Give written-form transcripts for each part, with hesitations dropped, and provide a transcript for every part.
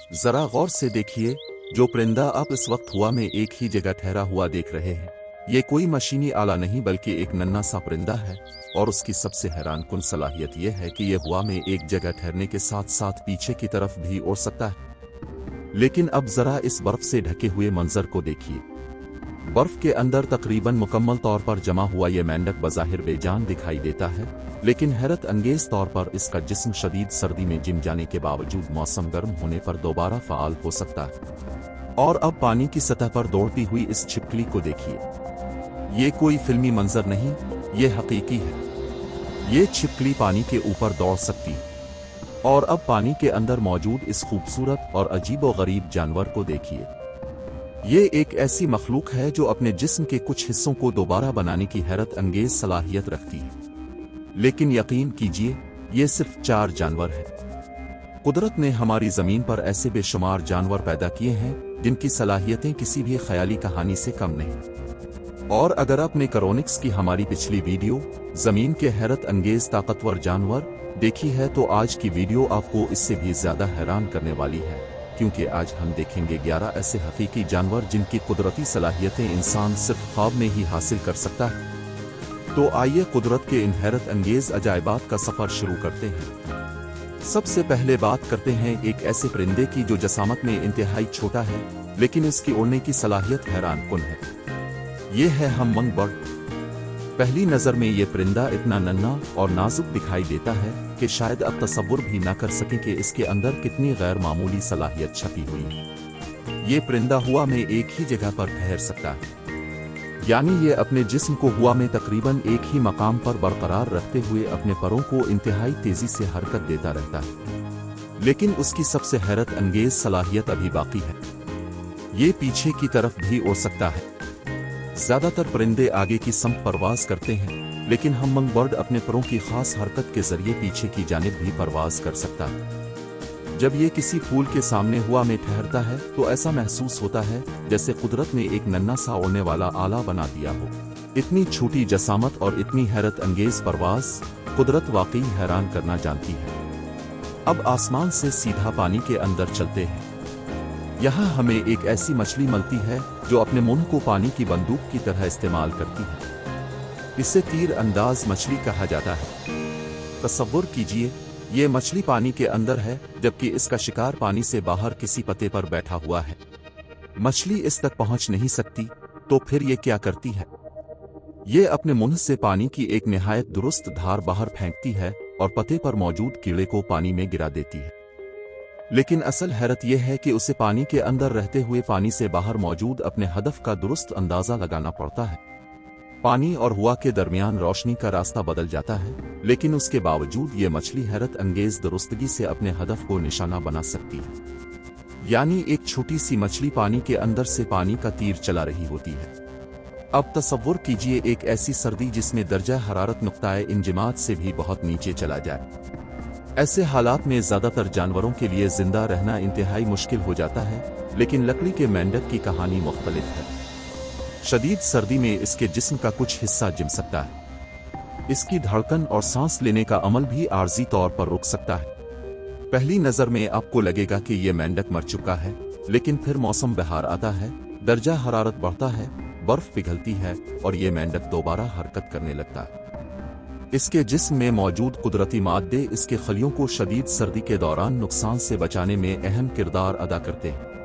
जरा गौर से देखिए, जो परिंदा आप इस वक्त हवा में एक ही जगह ठहरा हुआ देख रहे हैं, ये कोई मशीनी आला नहीं बल्कि एक नन्हा सा परिंदा है। और उसकी सबसे हैरानकुन सलाहियत यह है कि यह हवा में एक जगह ठहरने के साथ साथ पीछे की तरफ भी उड़ सकता है। लेकिन अब जरा इस बर्फ से ढके हुए मंजर को देखिए। बर्फ के अंदर तकरीबन मुकम्मल तौर पर जमा हुआ यह मेंढक बज़ाहिर बेजान दिखाई देता है, लेकिन हैरत अंगेज तौर पर इसका जिस्म शदीद सर्दी में जिम जाने के बावजूद मौसम गर्म होने पर दोबारा फ़ाल हो सकता है। और अब पानी की सतह पर दौड़ती हुई इस छिपकली को देखिए। ये कोई फिल्मी मंजर नहीं, ये हकीकी है। ये छिपकली पानी के ऊपर दौड़ सकती है। और अब पानी के अंदर मौजूद इस खूबसूरत और अजीबोगरीब जानवर को देखिए। ये एक ऐसी मखलूक है जो अपने जिस्म के कुछ हिस्सों को दोबारा बनाने की हैरत अंगेज सलाहियत रखती है। लेकिन यकीन कीजिए, ये सिर्फ 4 जानवर हैं। कुदरत ने हमारी जमीन पर ऐसे बेशुमार जानवर पैदा किए हैं जिनकी सलाहियतें किसी भी ख्याली कहानी से कम नहीं। और अगर आपने करोनिक्स की हमारी पिछली वीडियो जमीन के हैरत अंगेज ताकतवर जानवर देखी है तो आज की वीडियो आपको इससे भी ज्यादा हैरान करने वाली है, क्योंकि आज हम देखेंगे 11 ऐसे हकीकी जानवर जिनकी कुदरती सलाहियतें इंसान सिर्फ ख्वाब में ही हासिल कर सकता है। तो आइए कुदरत के इन हैरत अंगेज अजायबात का सफर शुरू करते हैं। सबसे पहले बात करते हैं एक ऐसे परिंदे की जो जसामत में इंतहाई छोटा है, लेकिन इसकी उड़ने की सलाहियत हैरानकुन है। ये है हमंग बर्ड। पहली नजर में ये परिंदा इतना नन्हा और नाजुक दिखाई देता है कि शायद अब तसव्वुर भी ना कर सकें कि इसके अंदर कितनी गैर मामूली सलाहियत छपी हुई है। ये परिंदा हुआ में एक ही जगह पर ठहर सकता है, यानी ये अपने जिस्म को हुआ में तकरीबन एक ही मकाम पर बरकरार रखते हुए अपने परों को इंतहाई तेजी से हरकत देता रहता है। लेकिन उसकी सबसे हैरत अंगेज सलाहियत अभी बाकी है। ये पीछे की तरफ भी उड़ सकता है। ज्यादातर परिंदे आगे की समत परवाज करते हैं, लेकिन हमंग बर्ड अपने परों की खास हरकत के जरिए पीछे की जानिब भी परवाज कर सकता है। जब ये किसी फूल के सामने हुआ में ठहरता है तो ऐसा महसूस होता है जैसे कुदरत ने एक नन्हा सा उड़ने वाला आला बना दिया हो। इतनी छोटी जसामत और इतनी हैरत अंगेज परवाज कुदरत वाकई हैरान करना जानती है। अब आसमान से सीधा पानी के अंदर चलते हैं। यहाँ हमें एक ऐसी मछली मिलती है जो अपने मुंह को पानी की बंदूक की तरह इस्तेमाल करती है। इसे तीर अंदाज मछली कहा जाता है। तसव्वुर कीजिए, ये मछली पानी के अंदर है जबकि इसका शिकार पानी से बाहर किसी पत्ते पर बैठा हुआ है। मछली इस तक पहुंच नहीं सकती, तो फिर ये क्या करती है? ये अपने मुंह से पानी की एक निहायत दुरुस्त धार बाहर फेंकती है और पत्ते पर मौजूद कीड़े को पानी में गिरा देती है। लेकिन असल हैरत यह है कि उसे पानी के अंदर रहते हुए पानी से बाहर मौजूद अपने हदफ का दुरुस्त अंदाजा लगाना पड़ता है। पानी और हवा के दरमियान रोशनी का रास्ता बदल जाता है, लेकिन उसके बावजूद ये मछली हैरत अंगेज दुरुस्तगी से अपने हदफ को निशाना बना सकती है। यानी एक छोटी सी मछली पानी के अंदर से पानी का तीर चला रही होती है। अब तसव्वुर कीजिए एक ऐसी सर्दी जिसमें दर्जा हरारत नुक्ताए इंजमात से भी बहुत नीचे चला जाए। ऐसे हालात में ज्यादातर जानवरों के लिए जिंदा रहना इंतहाई मुश्किल हो जाता है, लेकिन लकड़ी के मेंढक की कहानी मुख्तलिफ है। शदीद सर्दी में इसके जिस्म का कुछ हिस्सा जिम सकता है। इसकी धड़कन और सांस लेने का अमल भी आर्जी तौर पर रुक सकता है। पहली नजर में आपको लगेगा कि यह मेंढक मर चुका है, लेकिन फिर मौसम बहार आता है, दर्जा हरारत बढ़ता है, बर्फ पिघलती है और ये मेंढक दोबारा हरकत करने लगता है। इसके जिस्म में मौजूद कुदरती मादे इसके खलियों को शदीद सर्दी के दौरान नुकसान से बचाने में अहम किरदार अदा करते हैं।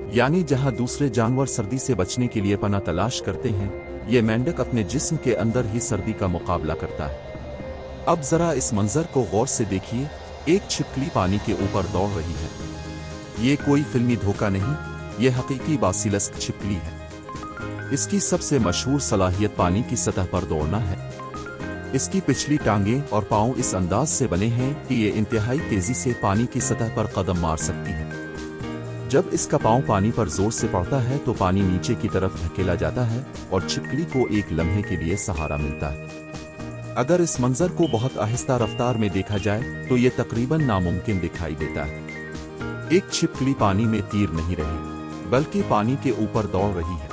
यानी जहां दूसरे जानवर सर्दी से बचने के लिए पनाह तलाश करते हैं, ये मेंढक अपने जिस्म के अंदर ही सर्दी का मुकाबला करता है। अब जरा इस मंजर को गौर से देखिए। एक छिपकली पानी के ऊपर दौड़ रही है। ये कोई फिल्मी धोखा नहीं, ये हकीकी बासिलस्क छिपकली है। इसकी सबसे मशहूर सलाहियत पानी की सतह पर दौड़ना है। इसकी पिछली टांगें और पांव इस अंदाज से बने हैं कि ये इंतहाई तेजी से पानी की सतह पर कदम मार सकती है। जब इसका पांव पानी पर जोर से पड़ता है तो पानी नीचे की तरफ धकेला जाता है और छिपकली को एक लम्हे के लिए सहारा मिलता है। अगर इस मंजर को बहुत आहिस्ता रफ्तार में देखा जाए तो ये तकरीबन नामुमकिन दिखाई देता है। एक छिपकली पानी में तीर नहीं रही, बल्कि पानी के ऊपर दौड़ रही है।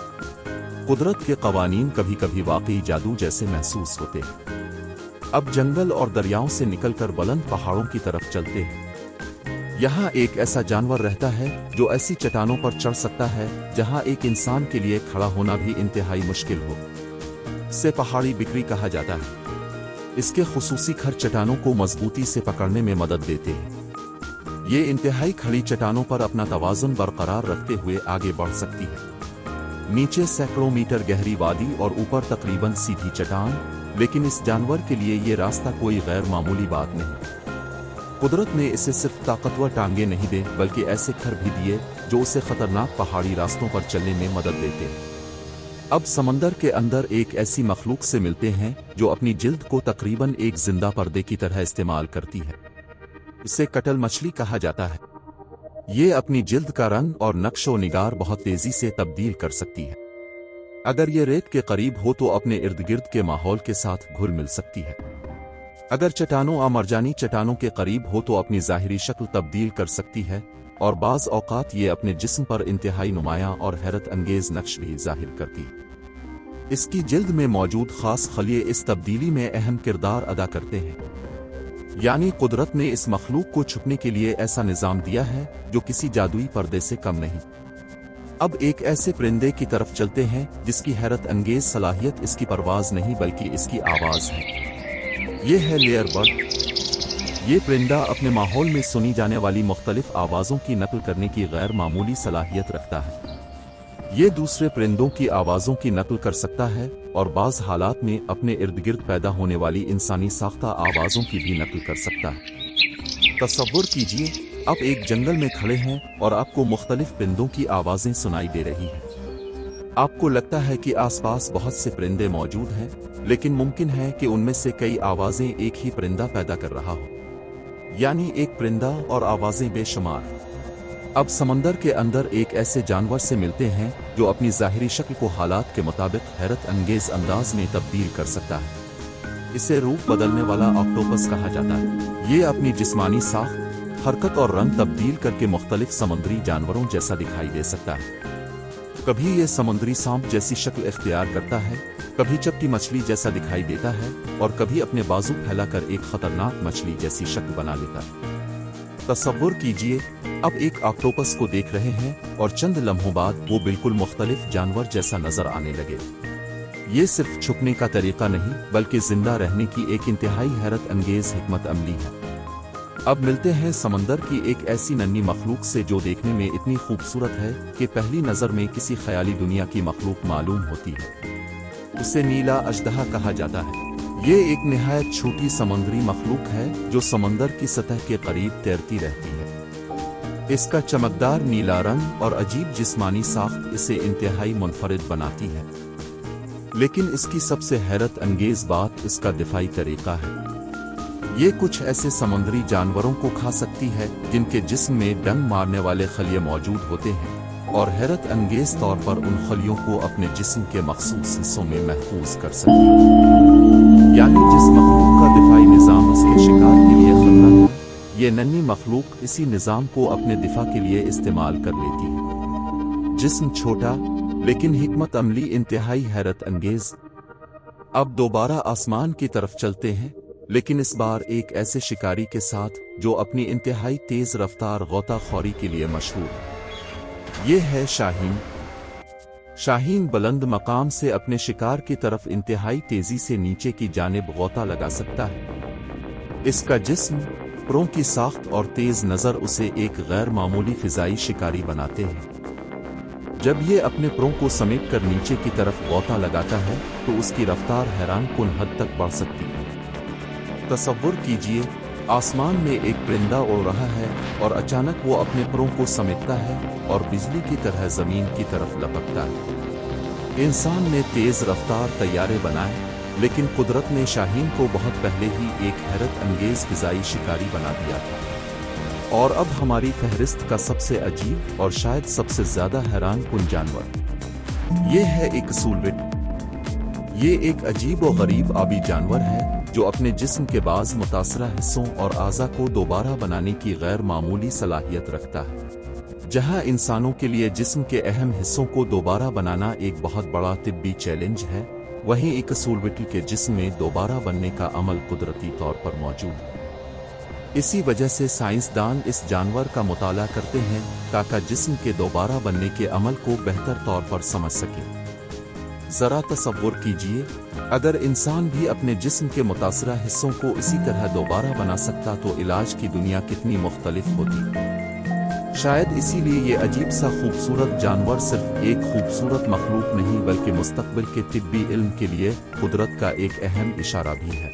कुदरत के कवानीन कभी कभी वाकई जादू जैसे महसूस होते हैं। अब जंगल और दरियाओं से निकलकर बुलंद पहाड़ों की तरफ चलते हैं। यहाँ एक ऐसा जानवर रहता है जो ऐसी चट्टानों पर चढ़ सकता है जहाँ एक इंसान के लिए खड़ा होना भी इंतहाई मुश्किल हो। इसे पहाड़ी बिक्री कहा जाता है। इसके खुसूसी खर चट्टानों को मजबूती से पकड़ने में मदद देते हैं। ये इंतहाई खड़ी चट्टानों पर अपना तवाज़ुन बरकरार रखते हुए आगे बढ़ सकती है। नीचे सैकड़ों मीटर गहरी वादी और ऊपर तकरीबन सीधी चट्टान, लेकिन इस जानवर के लिए ये रास्ता कोई गैर मामूली बात नहीं। कुदरत ने इसे सिर्फ ताकतवर टांगे नहीं दे बल्कि ऐसे खर भी दिए जो उसे खतरनाक पहाड़ी रास्तों पर चलने में मदद देते हैं। अब समंदर के अंदर एक ऐसी मखलूक से मिलते हैं जो अपनी जिल्द को तकरीबन एक जिंदा पर्दे की तरह इस्तेमाल करती है। इसे कटल मछली कहा जाता है। ये अपनी जिल्द का रंग और नक्शो निगार बहुत तेजी से तब्दील कर सकती है। अगर ये रेत के करीब हो तो अपने इर्द गिर्द के माहौल के साथ घुल मिल सकती है। अगर चट्टानों या मरजानी चट्टानों के करीब हो तो अपनी ज़ाहिरी शक्ल तब्दील कर सकती है, और बाज़ औक़ात ये अपने जिस्म पर इंतहाई नुमायां और हैरत अंगेज नक्श भी ज़ाहिर करती है। इसकी जिल्द में मौजूद ख़ास खलिये इस तब्दीली में अहम किरदार अदा करते हैं। यानी कुदरत ने इस मखलूक को छुपने के लिए ऐसा निज़ाम दिया है जो किसी जादुई पर्दे से कम नहीं। अब एक ऐसे परिंदे की तरफ चलते हैं जिसकी हैरत अंगेज सलाहियत इसकी परवाज़ नहीं बल्कि इसकी आवाज़ है। ये है लेयर बर्ड। ये परिंदा अपने माहौल में सुनी जाने वाली मुख्तलिफ आवाज़ों की नकल करने की गैर मामूली सलाहियत रखता है। ये दूसरे परिंदों की आवाज़ों की नकल कर सकता है और बाज़ हालात में अपने इर्द गिर्द पैदा होने वाली इंसानी साख्ता आवाज़ों की भी नकल कर सकता है। तसव्वुर कीजिए, आप एक जंगल में खड़े हैं और आपको मुख्तलिफ परिंदों की आवाज़ें सुनाई दे रही हैं। आपको लगता है कि आसपास बहुत से परिंदे मौजूद हैं, लेकिन मुमकिन है कि उनमें से कई आवाज़ें एक ही परिंदा पैदा कर रहा हो, यानी एक परिंदा और आवाज़ें बेशुमार। अब समंदर के अंदर एक ऐसे जानवर से मिलते हैं जो अपनी ज़ाहिरी शक्ल को हालात के मुताबिक हैरत अंगेज अंदाज में तब्दील कर सकता है। इसे रूप बदलने वाला ऑक्टोपस कहा जाता है। ये अपनी जिस्मानी साख्त, हरकत और रंग तब्दील करके मुख्तलिफ समुद्री जानवरों जैसा दिखाई दे सकता है। कभी ये समुद्री सांप जैसी शक्ल इख्तियार करता है, कभी चपटी मछली जैसा दिखाई देता है और कभी अपने बाजू फैलाकर एक खतरनाक मछली जैसी शक्ल बना लेता है। तसव्वुर कीजिए, अब एक ऑक्टोपस को देख रहे हैं और चंद लम्हों बाद वो बिल्कुल मुख्तलिफ जानवर जैसा नजर आने लगे। ये सिर्फ छुपने का तरीका नहीं बल्कि जिंदा रहने की एक इंतहाई हैरत अंगेज हिकमत अमली है। अब मिलते हैं समंदर की एक ऐसी नन्ही मखलूक से जो देखने में इतनी खूबसूरत है कि पहली नज़र में किसी ख्याली दुनिया की मखलूक मालूम होती है। उसे नीला अजदहा कहा जाता है। ये एक निहायत छोटी समुद्री मखलूक है जो समंदर की सतह के करीब तैरती रहती है। इसका चमकदार नीला रंग और अजीब जिस्मानी साख्त इसे इंतहाई मुनफरिद बनाती है, लेकिन इसकी सबसे हैरत अंगेज बात इसका दिफाई तरीका है। ये कुछ ऐसे समुद्री जानवरों को खा सकती है जिनके जिस्म में डंक मारने वाले खलिये मौजूद होते हैं और हैरत अंगेज तौर पर उन खलियों को अपने जिस्म के मखसूस हिस्सों में महफूज कर सकती है। यानी जिस मखलूक का दिफाई निज़ाम इसके शिकार के लिए खतरा था, ये नन्ही मखलूक इसी निज़ाम को अपने दिफा के लिए इस्तेमाल कर लेती है। जिस्म छोटा लेकिन हिकमत अमली इंतहाई हैरत अंगेज। अब दोबारा आसमान की तरफ चलते हैं, लेकिन इस बार एक ऐसे शिकारी के साथ जो अपनी इंतहाई तेज रफ्तार गौताखोरी के लिए मशहूर है। ये है शाहीन। शाहीन बुलंद मकाम से अपने शिकार की तरफ इंतहाई तेजी से नीचे की जानिब गौता लगा सकता है। इसका जिस्म, परों की साख्त और तेज नजर उसे एक गैर मामूली फिजाई शिकारी बनाते हैं। जब ये अपने परों को समेट कर नीचे की तरफ गौता लगाता है तो उसकी रफ्तार हैरान कुन हद तक बढ़ सकती है। तसव्वुर कीजिए, आसमान में एक परिंदा उड़ रहा है और अचानक वो अपने परों को समेटता है और बिजली की तरह जमीन की तरफ लपकता है। इंसान ने तेज रफ्तार तैयारे बनाए, लेकिन कुदरत ने शाहीन को बहुत पहले ही एक हैरत अंगेज फिजाई शिकारी बना दिया था। और अब हमारी फहरिस्त का सबसे अजीब और शायद सबसे ज्यादा हैरान कुन जानवर, ये है एक सूलविट। ये एक अजीब और गरीब आबी जानवर है जो अपने जिस्म के बाज़ मुतासरा हिस्सों और आज़ा को दोबारा बनाने की गैर मामूली सलाहियत रखता है। जहां इंसानों के लिए जिस्म के अहम हिस्सों को दोबारा बनाना एक बहुत बड़ा तिब्बी चैलेंज है, वहीं एक सूलविट के जिस्म में दोबारा बनने का अमल कुदरती तौर पर मौजूद है। इसी वजह से साइंसदान इस जानवर का मुताला करते हैं ताकि जिस्म के दोबारा बनने के अमल को बेहतर तौर पर समझ सकें। जरा तसव्वुर कीजिए, अगर इंसान भी अपने जिस्म के मुतासरा हिस्सों को इसी तरह दोबारा बना सकता तो इलाज की दुनिया कितनी मुख्तलिफ होती। शायद इसीलिए ये अजीब सा खूबसूरत जानवर सिर्फ एक खूबसूरत मखलूक नहीं बल्कि मुस्तकबिल के तिब्बी इल्म के लिए कुदरत का एक अहम इशारा भी है।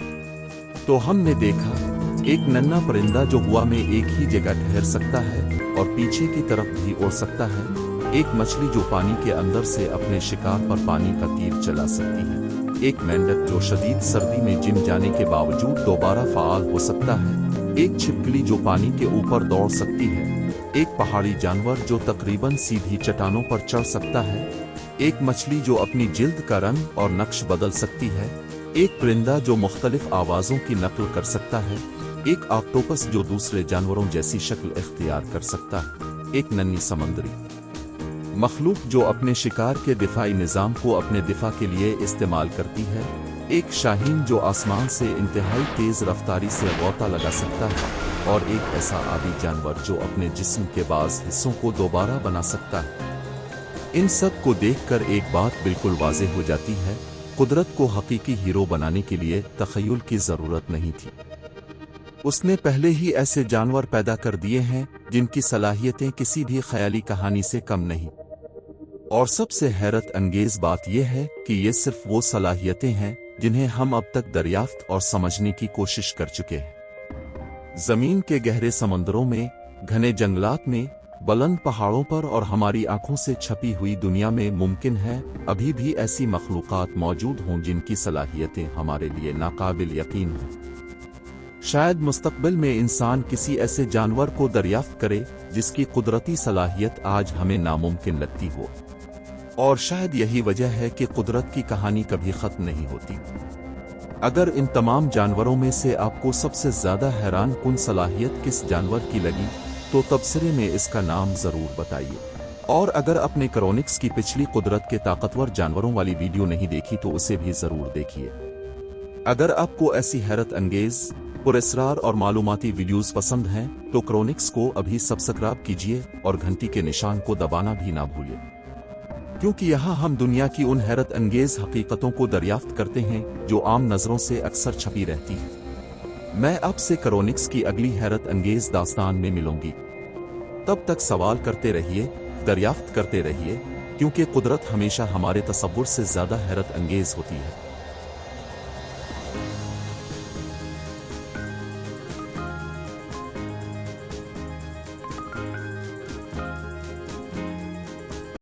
तो हमने देखा एक नन्हा परिंदा जो हवा में एक ही जगह ठहर सकता है और पीछे की तरफ भी उड़ सकता है, एक मछली जो पानी के अंदर से अपने शिकार पर पानी का तीर चला सकती है, एक मेंढक जो शदीद सर्दी में जिम जाने के बावजूद दोबारा फाल हो सकता है, एक छिपकली जो पानी के ऊपर दौड़ सकती है, एक पहाड़ी जानवर जो तकरीबन सीधी चट्टानों पर चढ़ सकता है, एक मछली जो अपनी जिल्द का रंग और नक्श बदल सकती है, एक परिंदा जो मुख्तलिफ आवाज़ों की नकल कर सकता है, एक ऑक्टोपस जो दूसरे जानवरों जैसी शक्ल इख्तियार कर सकता है, एक नन्ही समुद्री मखलूक जो अपने शिकार के दिफाई निज़ाम को अपने दिफा के लिए इस्तेमाल करती है, एक शाहीन जो आसमान से इंतहाई तेज़ रफ्तारी से गौता लगा सकता है, और एक ऐसा आबी जानवर जो अपने जिस्म के बाज़ हिस्सों को दोबारा बना सकता है। इन सब को देखकर एक बात बिल्कुल वाज़ेह हो जाती है, कुदरत को हकीकी हीरो बनाने के लिए तख़य्युल की ज़रूरत नहीं थी। उसने पहले ही ऐसे जानवर पैदा कर दिए हैं जिनकी सलाहियतें किसी भी ख़याली कहानी से कम नहीं। और सबसे हैरत अंगेज़ बात यह है कि ये सिर्फ वो सलाहियतें हैं जिन्हें हम अब तक दरियाफ्त और समझने की कोशिश कर चुके हैं। ज़मीन के गहरे समंदरों में, घने जंगलात में, बुलंद पहाड़ों पर और हमारी आंखों से छपी हुई दुनिया में मुमकिन है अभी भी ऐसी मखलूक़ात मौजूद हों जिनकी सलाहियतें हमारे लिए नाकाबिल यकीन हों। शायद मुस्तक़बिल में इंसान किसी ऐसे जानवर को दरियाफ्त करे जिसकी कुदरती सलाहियत आज हमें नामुमकिन लगती हो। और शायद यही वजह है कि कुदरत की कहानी कभी ख़त्म नहीं होती। अगर इन तमाम जानवरों में से आपको सबसे ज़्यादा हैरान कुन सलाहियत किस जानवर की लगी तो तबसरे में इसका नाम ज़रूर बताइए। और अगर आपने क्रोनिक्स की पिछली कुदरत के ताकतवर जानवरों वाली वीडियो नहीं देखी तो उसे भी ज़रूर देखिए। अगर आपको ऐसी हैरत अंगेज़, पुरस्रार और मालूमाती वीडियोस पसंद हैं तो क्रोनिक्स को अभी सब्सक्राइब कीजिए और घंटी के निशान को दबाना भी ना भूलिए, क्योंकि यहाँ हम दुनिया की उन हैरत अंगेज़ हकीकतों को दरियाफ्त करते हैं जो आम नज़रों से अक्सर छपी रहती हैं। मैं आपसे क्रोनिक्स की अगली हैरत अंगेज़ दास्तान में मिलूंगी। तब तक सवाल करते रहिए, दरियाफ्त करते रहिए, क्योंकि कुदरत हमेशा हमारे तसव्वुर से ज़्यादा हैरत अंगेज़ होती है।